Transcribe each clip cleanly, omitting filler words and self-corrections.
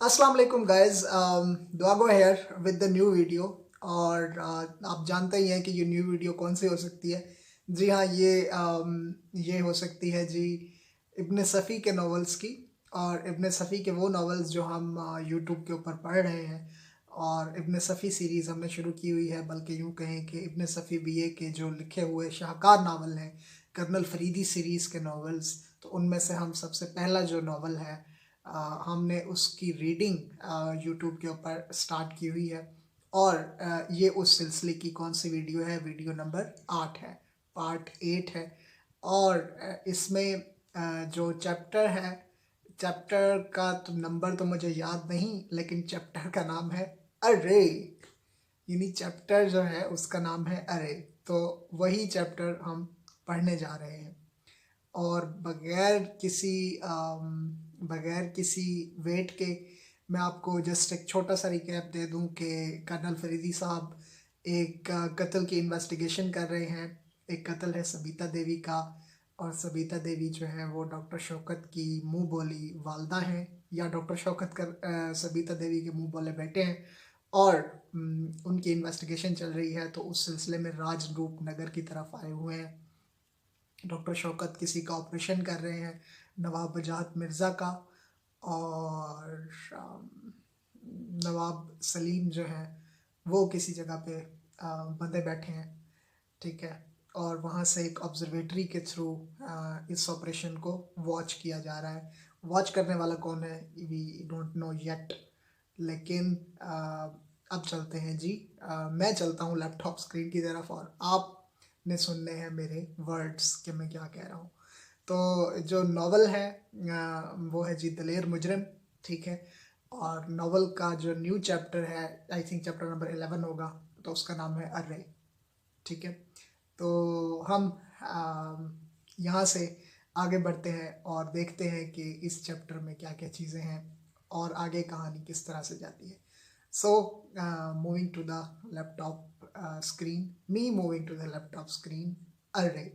अस्सलाम वालेकुम गाइस, दुआगो here with the new video. और आप जानते ही हैं कि ये न्यू वीडियो कौन सी हो सकती है। जी हाँ, ये हो सकती है जी इब्न सफ़ी के नॉवेल्स की। और इब्न सफ़ी के वो नॉवेल्स जो हम यूट्यूब के ऊपर पढ़ रहे हैं। और इब्न सफ़ी सीरीज़ हमने शुरू की हुई है, बल्कि यूँ कहें कि इब्न सफ़ी बीए के जो लिखे हुए शाहकार नावल हैं, कर्नल फरीदी सीरीज़ के नॉवेल्स, तो उनमें से हम सबसे पहला जो नावल है हमने उसकी रीडिंग यूट्यूब के ऊपर स्टार्ट की हुई है। और ये उस सिलसिले की कौन सी वीडियो है? वीडियो नंबर 8 है, पार्ट 8 है। और इसमें जो चैप्टर है, चैप्टर का तो नंबर तो मुझे याद नहीं, लेकिन चैप्टर का नाम है अरे। यानी चैप्टर जो है उसका नाम है अरे। तो वही चैप्टर हम पढ़ने जा रहे हैं। और बगैर किसी वेट के मैं आपको जस्ट एक छोटा सा रिकैप दे दूं कि कर्नल फरीदी साहब एक कत्ल की इन्वेस्टिगेशन कर रहे हैं। एक कत्ल है सबीता देवी का, और सबीता देवी जो है वो डॉक्टर शौकत की मुंह बोली वालदा हैं, या डॉक्टर शौकत का सबीता देवी के मुंह बोले बेटे हैं। और उनकी इन्वेस्टिगेशन चल रही है, तो उस सिलसिले में राजरूप नगर की तरफ आए हुए हैं। डॉक्टर शौकत किसी का ऑपरेशन कर रहे हैं, नवाब वजाहत मिर्ज़ा का। और नवाब सलीम जो हैं वो किसी जगह पे बंधे बैठे हैं, ठीक है। और वहाँ से एक ऑब्जर्वेटरी के थ्रू इस ऑपरेशन को वॉच किया जा रहा है। वॉच करने वाला कौन है वी डोंट नो येट, लेकिन अब चलते हैं जी। मैं चलता हूँ लैपटॉप स्क्रीन की तरफ, और आपने सुनने हैं मेरे वर्ड्स कि मैं क्या कह रहा हूँ। तो जो नावल है वो है जी दलेर मुजरिम, ठीक है। और नावल का जो न्यू चैप्टर है, आई थिंक चैप्टर नंबर 11 होगा, तो उसका नाम है अर्रे, ठीक है। तो हम यहाँ से आगे बढ़ते हैं और देखते हैं कि इस चैप्टर में क्या क्या चीज़ें हैं और आगे कहानी किस तरह से जाती है। So moving to the laptop screen, me moving to the laptop screen. अर्रे।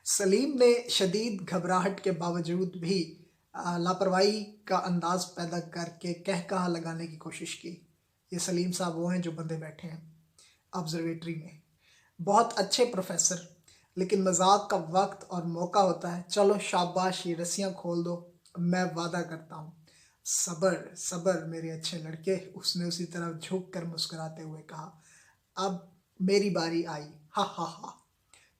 सलीम ने शदीद घबराहट के बावजूद भी लापरवाही का अंदाज पैदा करके कह कहा लगाने की कोशिश की। ये सलीम साहब वो हैं जो बंदे बैठे हैं ऑब्जर्वेटरी में। बहुत अच्छे प्रोफेसर, लेकिन मजाक का वक्त और मौका होता है। चलो शाबाश, ये रस्सियाँ खोल दो, मैं वादा करता हूँ। सबर सबर मेरे अच्छे लड़के, उसने उसी तरफ झुक कर मुस्कुराते हुए कहा। अब मेरी बारी आई, हा हा हा।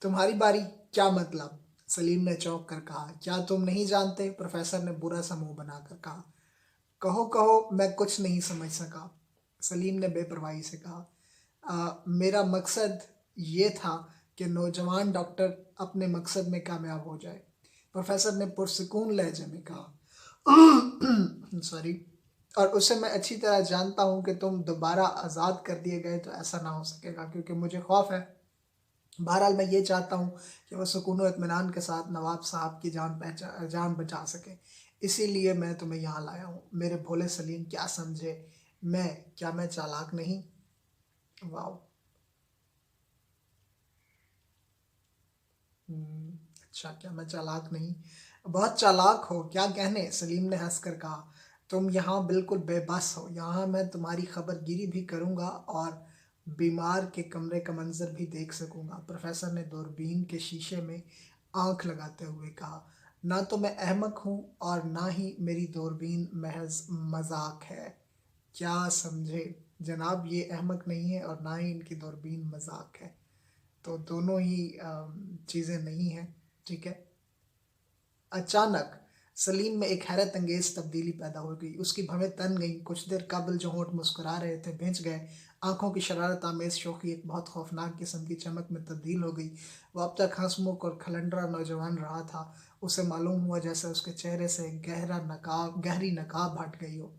तुम्हारी बारी? क्या मतलब? सलीम ने चौंक कर कहा। क्या तुम नहीं जानते? प्रोफेसर ने बुरा सा मुंह बनाकर कहा। कहो कहो, मैं कुछ नहीं समझ सका, सलीम ने बेपरवाही से कहा। मेरा मकसद ये था कि नौजवान डॉक्टर अपने मकसद में कामयाब हो जाए, प्रोफेसर ने पुरसकून लहजे में कहा। सॉरी। और उसे मैं अच्छी तरह जानता हूँ कि तुम दोबारा आज़ाद कर दिए गए तो ऐसा ना हो सकेगा, क्योंकि मुझे खौफ है। बहरहाल मैं ये चाहता हूँ कि वह सुकून व इत्मीनान के साथ नवाब साहब की जान बचा सके, इसीलिए मैं तुम्हें यहाँ लाया हूँ। मेरे भोले सलीम, क्या समझे? क्या मैं चालाक नहीं? वाह। अच्छा, क्या मैं चालाक नहीं? बहुत चालाक हो, क्या कहने, सलीम ने हंसकर कहा। तुम यहाँ बिल्कुल बेबस हो। यहाँ मैं तुम्हारी खबरगिरी भी करूँगा और बीमार के कमरे का मंजर भी देख सकूँगा, प्रोफेसर ने दूरबीन के शीशे में आंख लगाते हुए कहा। ना तो मैं अहमक हूँ और ना ही मेरी दूरबीन महज मजाक है। क्या समझे जनाब, ये अहमक नहीं है और ना ही इनकी दूरबीन मजाक है। तो दोनों ही चीज़ें नहीं हैं, ठीक है। अचानक सलीम में एक हैरत अंगेज तब्दीली पैदा हो गई। उसकी भवें तन गईं। कुछ देर कबल जो होंठ मुस्कुरा रहे थे भिंच गए। आंखों की शरारत आमेज शोखी एक बहुत खौफनाक किस्म की चमक में तब्दील हो गई। वो अब तक हंसमुख और खलंडरा नौजवान रहा था। उसे मालूम हुआ जैसे उसके चेहरे से गहरी नकाब हट गई हो।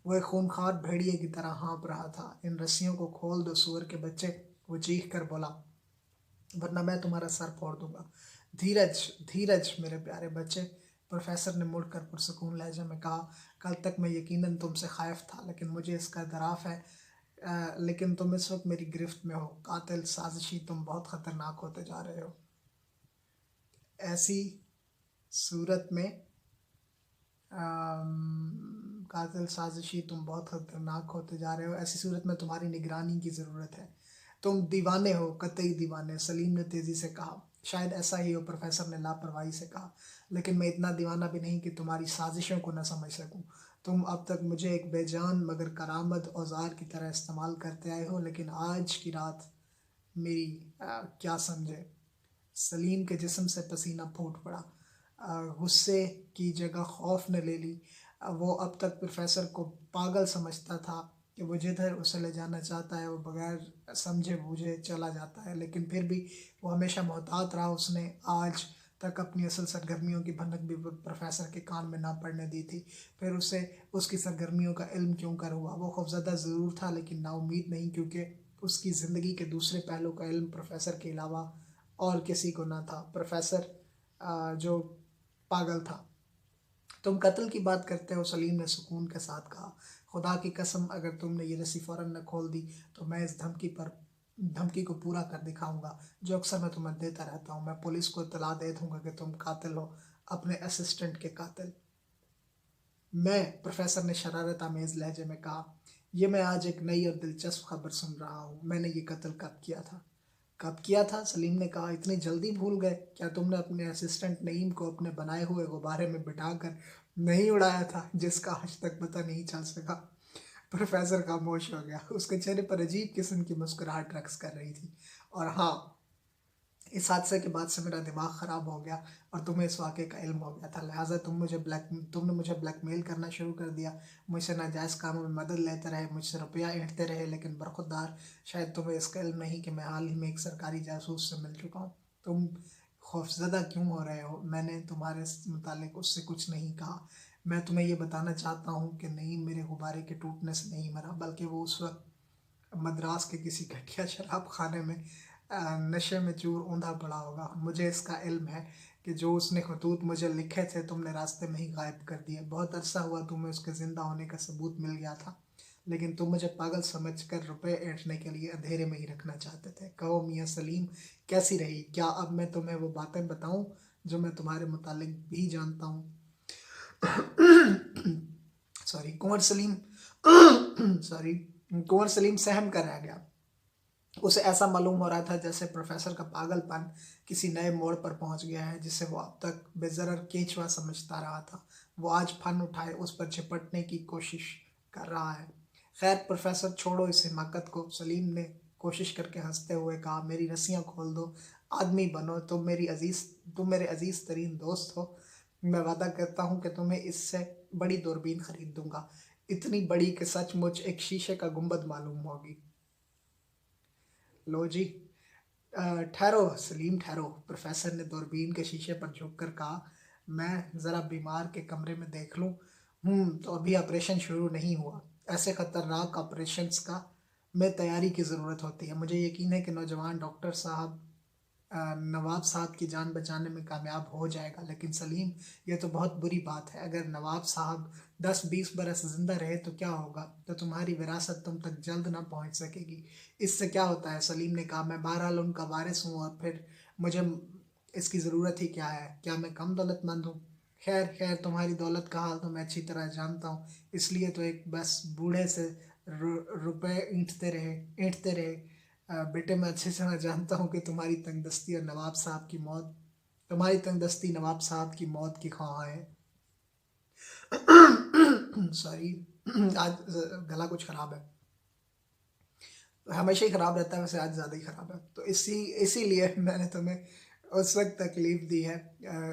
वो एक खूंखार भेड़िए की तरह हाँप रहा था। इन रस्सियों को खोल दो सूअर के बच्चे, वो चीख कर बोला, वरना मैं तुम्हारा सर फोड़ दूंगा। धीरज धीरज मेरे प्यारे बच्चे, प्रोफेसर ने मुड़कर पुरसकून लहजे में कहा। कल तक मैं यकीनन तुमसे खायफ था, लेकिन मुझे इसका दराफ है। लेकिन तुम इस वक्त मेरी गिरफ्त में हो। कातिल, साजिशी, तुम बहुत ख़तरनाक होते जा रहे हो। ऐसी सूरत में कातिल साजिशी, तुम बहुत खतरनाक होते जा रहे हो, ऐसी सूरत में तुम्हारी निगरानी की ज़रूरत है, तुम दीवाने हो, कतई दीवाने। सलीम ने तेज़ी से कहा। शायद ऐसा ही हो, प्रोफेसर ने लापरवाही से कहा, लेकिन मैं इतना दीवाना भी नहीं कि तुम्हारी साजिशों को न समझ सकूं। तुम अब तक मुझे एक बेजान मगर करामद औजार की तरह इस्तेमाल करते आए हो, लेकिन आज की रात मेरी क्या समझे। सलीम के जिस्म से पसीना फूट पड़ा। गुस्से की जगह खौफ ने ले ली। वो अब तक प्रोफेसर को पागल समझता था कि वो जिधर उसे ले जाना चाहता है वो बगैर समझे बूझे चला जाता है, लेकिन फिर भी वो हमेशा मोहतात रहा। उसने आज तक अपनी असल सरगर्मियों की भनक भी प्रोफेसर के कान में ना पड़ने दी थी। फिर उसे उसकी सरगर्मियों का इल्म क्यों कर हुआ। वो खौफजदा ज़रूर था लेकिन नाउमीद नहीं, क्योंकि उसकी ज़िंदगी के दूसरे पहलू का इल्म प्रोफेसर के अलावा और किसी को ना था। प्रोफेसर जो पागल था। तुम कत्ल की बात करते हो, सलीम ने सुकून के साथ कहा। खुदा की कसम, अगर तुमने ये रस्सी फ़ौरन न खोल दी तो मैं इस धमकी को पूरा कर दिखाऊंगा जो अक्सर मैं तुम्हें देता रहता हूँ। मैं पुलिस को इत्तला दे दूंगा कि तुम कातिल हो, अपने असिस्टेंट के कातिल। मैं, प्रोफेसर ने शरारत आमेज लहजे में कहा, यह मैं आज एक नई और दिलचस्प खबर सुन रहा हूँ। मैंने ये कत्ल कब किया था? कब किया था? सलीम ने कहा। इतनी जल्दी भूल गए? क्या तुमने अपने असिस्टेंट नईम को अपने बनाए हुए गुब्बारे में बिठाकर नहीं उड़ाया था, जिसका आज तक पता नहीं चल सका? प्रोफेसर खामोश हो गया। उसके चेहरे पर अजीब किस्म की मुस्कुराहट रक्स कर रही थी। और हाँ, इस हादसे के बाद से मेरा दिमाग ख़राब हो गया और तुम्हें इस वाक़े का इल्म हो गया था, लिहाजा तुमने मुझे ब्लैकमेल करना शुरू कर दिया। मुझसे नाजायज़ कामों में मदद लेते रहे, मुझसे रुपया ऐंठते रहे, लेकिन बरखुरदार शायद तुम्हें इसका इल्म नहीं कि मैं हाल ही में एक सरकारी जासूस से मिल चुका हूँ। तुम खौफज़दा क्यों हो रहे हो? मैंने तुम्हारे मुतालिक उससे कुछ नहीं कहा। मैं तुम्हें ये बताना चाहता हूँ कि नईम मेरे गुब्बारे के टूटने से नहीं मरा, बल्कि वो उस वक्त मद्रास के किसी घटिया शराब खाने में नशे में चूर ऊंधा पड़ा होगा। मुझे इसका इल्म है कि जो उसने खतूत मुझे लिखे थे तुमने रास्ते में ही गायब कर दिए। बहुत अरसा हुआ तुम्हें उसके ज़िंदा होने का सबूत मिल गया था, लेकिन तुम मुझे पागल समझकर रुपए ऐंठने के लिए अंधेरे में ही रखना चाहते थे। कहो मियाँ सलीम, कैसी रही? क्या अब मैं तुम्हें वो बातें बताऊं जो मैं तुम्हारे मुतालिक भी जानता हूँ? सॉरी कुंवर सलीम सॉरी कुंवर सलीम सहम कर रह गया। उसे ऐसा मालूम हो रहा था जैसे प्रोफेसर का पागलपन किसी नए मोड़ पर पहुंच गया है, जिसे वो अब तक बेजरर केचवा समझता रहा था। वो आज फन उठाए उस पर झपटने की कोशिश कर रहा है। खैर प्रोफेसर, छोड़ो इस हिमाकत को। सलीम ने कोशिश करके हंसते हुए कहा, मेरी रस्सियाँ खोल दो, आदमी बनो। तुम मेरे अजीज़ तरीन दोस्त हो। मैं वादा करता हूँ कि तुम्हें इससे बड़ी दूरबीन खरीद दूंगा, इतनी बड़ी कि सचमुच एक शीशे का गुंबद मालूम होगी। लो जी, ठहरो सलीम ठहरो, प्रोफेसर ने दूरबीन के शीशे पर झुककर कहा। मैं ज़रा बीमार के कमरे में देख लूँ। तो अभी ऑपरेशन शुरू नहीं हुआ। ऐसे ख़तरनाक ऑपरेशंस का में तैयारी की ज़रूरत होती है। मुझे यकीन है कि नौजवान डॉक्टर साहब नवाब साहब की जान बचाने में कामयाब हो जाएगा। लेकिन सलीम, ये तो बहुत बुरी बात है। अगर नवाब साहब 10-20 बरस ज़िंदा रहे तो क्या होगा? तो तुम्हारी विरासत तुम तक जल्द ना पहुंच सकेगी। इससे क्या होता है? सलीम ने कहा, मैं बहरहाल उनका वारिस हूँ और फिर मुझे इसकी ज़रूरत ही क्या है? क्या मैं कम दौलतमंद हूँ? खैर खैर, तुम्हारी दौलत का हाल तो मैं अच्छी तरह जानता हूँ, इसलिए तो एक बस बूढ़े से रुपए ऐंठते रहे। बेटे, मैं अच्छे से मैं जानता हूँ कि तुम्हारी तंगदस्ती नवाब साहब की मौत की ख्वाह है। सॉरी, आज गला कुछ ख़राब है। हमेशा ही ख़राब रहता है, वैसे आज ज़्यादा ही ख़राब है, तो इसीलिए मैंने तुम्हें उस वक्त तकलीफ़ दी है।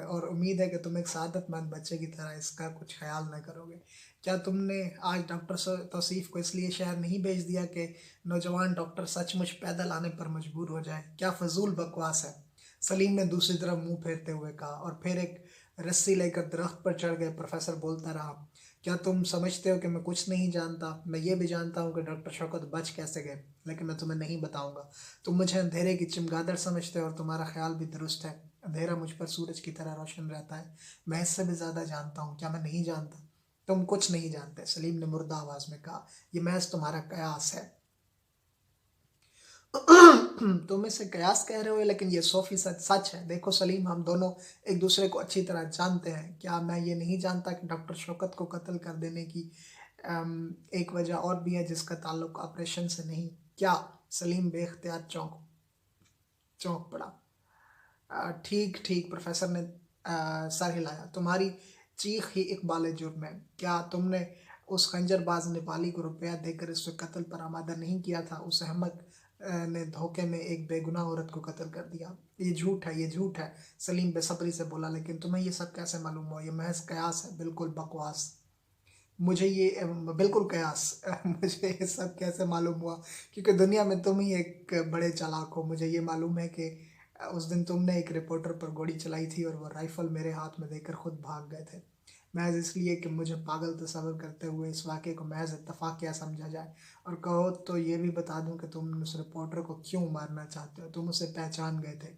और उम्मीद है कि तुम एक सादतमंद बच्चे की तरह इसका कुछ ख्याल न करोगे। क्या तुमने आज डॉक्टर तौसीफ़ को इसलिए शहर नहीं भेज दिया कि नौजवान डॉक्टर सचमुच पैदल आने पर मजबूर हो जाए? क्या फजूल बकवास है, सलीम ने दूसरी तरफ मुंह फेरते हुए कहा, और फिर एक रस्सी लेकर दरख्त पर चढ़ गए। प्रोफेसर बोलता रहा, क्या तुम समझते हो कि मैं कुछ नहीं जानता? मैं ये भी जानता हूँ कि डॉक्टर शौकत बच कैसे गए, लेकिन मैं तुम्हें नहीं बताऊंगा। तुम मुझे अंधेरे की चमगादड़ समझते हो और तुम्हारा ख्याल भी दुरुस्त है। अंधेरा मुझ पर सूरज की तरह रोशन रहता है। मैं इससे भी ज़्यादा जानता हूँ। क्या मैं नहीं जानता? तुम कुछ नहीं जानते, सलीम ने मुर्दा आवाज़ में कहा। यह महज तुम्हारा कयास है। तुम इसे कयास कह रहे हो लेकिन ये 100% सच है। देखो सलीम, हम दोनों एक दूसरे को अच्छी तरह जानते हैं। क्या मैं ये नहीं जानता कि डॉक्टर शौकत को कत्ल कर देने की एक वजह और भी है जिसका ताल्लुक ऑपरेशन से नहीं? क्या? सलीम बेख्तियार चौंक पड़ा। ठीक ठीक, प्रोफेसर ने सर हिलाया। तुम्हारी चीख ही इकबाल जुर्म है। क्या तुमने उस खंजरबाज नेपाली को रुपया देकर इससे कत्ल पर आमादा नहीं किया था? उस अहमक ने धोखे में एक बेगुनाह औरत को कत्ल कर दिया। ये झूठ है, ये झूठ है, सलीम बेसब्री से बोला। लेकिन तुम्हें ये सब कैसे मालूम हुआ? ये महज कयास है, बिल्कुल बकवास। मुझे ये बिल्कुल कयास मुझे ये सब कैसे मालूम हुआ? क्योंकि दुनिया में तुम ही एक बड़े चालाक हो। मुझे ये मालूम है कि उस दिन तुमने एक रिपोर्टर पर गोली चलाई थी और वो राइफल मेरे हाथ में देकर खुद भाग गए थे, महज इसलिए कि मुझे पागल तस्वर करते हुए इस वाक़े को महज इत्तफाक़िया समझा जाए। और कहो तो ये भी बता दूं कि तुम उस रिपोर्टर को क्यों मारना चाहते हो। तुम उसे पहचान गए थे,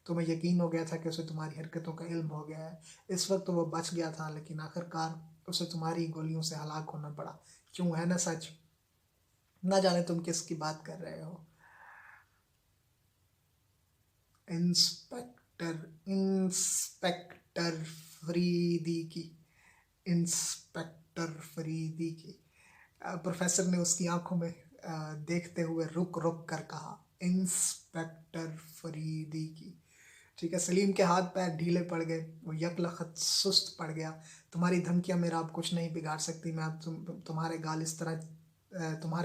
तुम्हें यकीन हो गया था कि उसे तुम्हारी हरकतों का इल्म हो गया है। इस वक्त तो वो बच गया था, लेकिन आखिरकार उसे तुम्हारी गोलियों से हलाक होना पड़ा। क्यों, है ना सच? ना जाने तुम किसकी बात कर रहे हो। इंस्पेक्टर इंस्पेक्टर फरीदी की इंस्पेक्टर फरीदी की प्रोफेसर ने उसकी आंखों में देखते हुए रुक रुक कर कहा, इंस्पेक्टर फरीदी की। ठीक है, सलीम के हाथ पैर ढीले पड़ गए, वो यकलखत सुस्त पड़ गया। तुम्हारी धमकियां मेरा अब कुछ नहीं बिगाड़ सकती। मैं अब तुम्हारे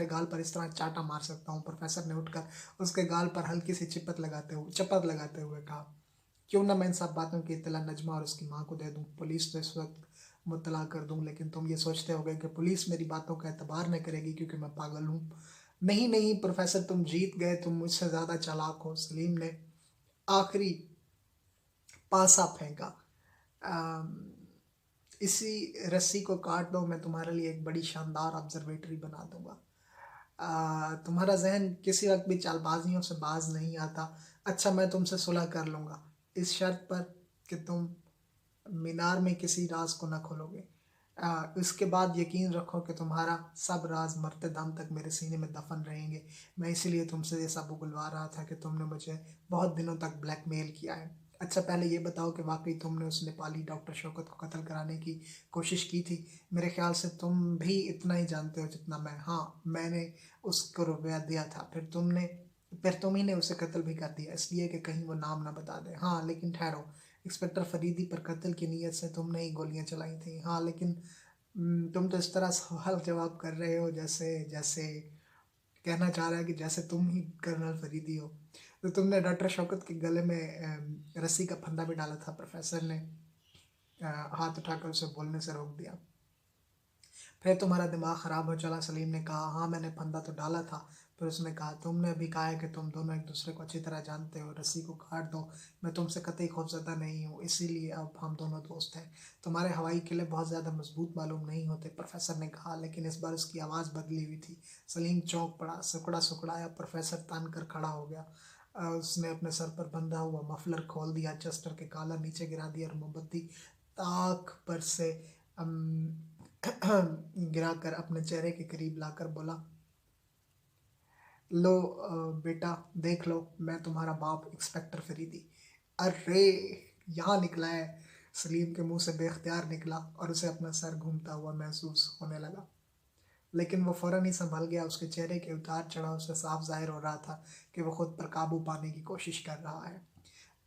गाल पर इस तरह चाटा मार सकता हूँ। प्रोफेसर ने उठकर उसके गाल पर हल्की सी चपत लगाते हुए कहा, क्यों ना मैं इन सब बातों की इत्तला नजमा और उसकी माँ को दे दूँ। पुलिस तो इस वक्त मुत्तला कर दूँ, लेकिन तुम ये सोचते होगे कि पुलिस मेरी बातों का एतबार न करेगी क्योंकि मैं पागल हूँ। नहीं नहीं प्रोफेसर, तुम जीत गए, तुम मुझसे ज़्यादा चालाक हो। सलीम ने आखिरी पासा फेंका। इसी रस्सी को काट दो, मैं तुम्हारे लिए एक बड़ी शानदार ऑब्जर्वेटरी बना दूंगा। तुम्हारा जहन किसी वक्त भी चालबाजियों से बाज नहीं आता। अच्छा, मैं तुमसे सुलह कर लूँगा इस शर्त पर कि तुम मीनार में किसी राज को न खोलोगे। इसके बाद यकीन रखो कि तुम्हारा सब राज मरते दम तक मेरे सीने में दफन रहेंगे। मैं इसीलिए तुमसे ये सब उगलवा रहा था कि तुमने मुझे बहुत दिनों तक ब्लैकमेल किया है। अच्छा, पहले ये बताओ कि वाकई तुमने उस नेपाली डॉक्टर शौकत को कत्ल कराने की कोशिश की थी? मेरे ख्याल से तुम भी इतना ही जानते हो जितना मैं। हाँ, मैंने उसको रुपया दिया था, फिर तुम ही ने उसे कत्ल भी कर दिया, इसलिए कि कहीं वो नाम ना बता दे। हाँ, लेकिन ठहरो, इंस्पेक्टर फरीदी पर कत्ल की नीयत से तुमने ही गोलियां चलाई थी। हाँ, लेकिन तुम तो इस तरह सवाल जवाब कर रहे हो जैसे जैसे कहना चाह रहा है कि जैसे तुम ही कर्नल फरीदी हो। तो तुमने डॉक्टर शौकत के गले में रस्सी का फंदा भी डाला था। प्रोफेसर ने हाथ उठाकर उसे बोलने से रोक दिया। फिर तुम्हारा दिमाग ख़राब हो चला। सलीम ने कहा, हाँ मैंने फंदा तो डाला था। फिर उसने कहा, तुमने अभी कहा है कि तुम दोनों एक दूसरे को अच्छी तरह जानते हो, रस्सी को काट दो। मैं तुमसे कतई खौफजदा नहीं हूँ, इसीलिए अब हम दोनों दोस्त हैं। तुम्हारे हवाई किले बहुत ज़्यादा मजबूत मालूम नहीं होते, प्रोफेसर ने कहा, लेकिन इस बार उसकी आवाज़ बदली हुई थी। सलीम चौंक पड़ा, सुकड़ा सुकड़ाया। प्रोफेसर तन कर खड़ा हो गया। उसने अपने सर पर बंधा हुआ मफलर खोल दिया, चेस्टर के कॉलर नीचे गिरा दिया और मोमबत्ती ताक पर से गिराकर अपने चेहरे के करीब लाकर बोला, लो बेटा देख लो, मैं तुम्हारा बाप इंस्पेक्टर फरीदी। अरे, यहाँ निकला है। सलीम के मुंह से बेख्तियार निकला और उसे अपना सर घूमता हुआ महसूस होने लगा, लेकिन वो फौरन ही संभल गया। उसके चेहरे के उतार चढ़ाव से साफ जाहिर हो रहा था कि वो खुद पर काबू पाने की कोशिश कर रहा है।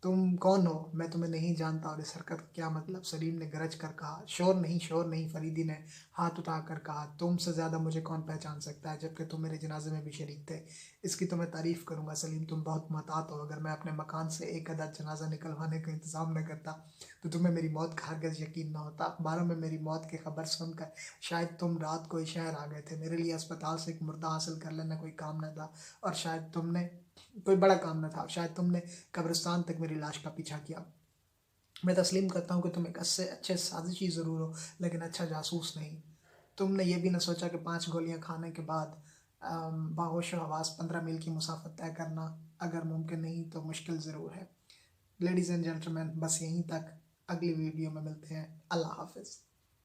तुम कौन हो? मैं तुम्हें नहीं जानता और इस हरकत का क्या मतलब? सलीम ने गरज कर कहा। शोर नहीं, फरीदी ने हाथ उठाकर कहा, तुमसे ज़्यादा मुझे कौन पहचान सकता है, जबकि तुम मेरे जनाजे में भी शरीक थे। इसकी तो मैं तारीफ़ करूंगा सलीम, तुम बहुत महतात हो। अगर मैं अपने मकान से एक अदा जनाजा निकलवाने का इंतज़ाम न करता तो तुम्हें मेरी मौत का हरगिज़ यकीन न होता। अखबारों में मेरी मौत की खबर सुनकर शायद तुम रात को ही शहर आ गए थे। मेरे लिए अस्पताल से एक मुर्दा हासिल कर लेना कोई काम न था, और शायद तुमने कोई बड़ा काम न था। शायद तुमने कब्रिस्तान तक मेरी लाश का पीछा किया। मैं तस्लीम करता हूँ कि तुम एक अच्छे साजिशी ज़रूर हो, लेकिन अच्छा जासूस नहीं। तुमने ये भी न सोचा कि 5 गोलियां खाने के बाद बाहोश हवास 15 मील की मुसाफत तय करना अगर मुमकिन नहीं तो मुश्किल ज़रूर है। लेडीज़ एंड जेंटलमैन, बस यहीं तक। अगली वीडियो में मिलते हैं। अल्लाह हाफिज़।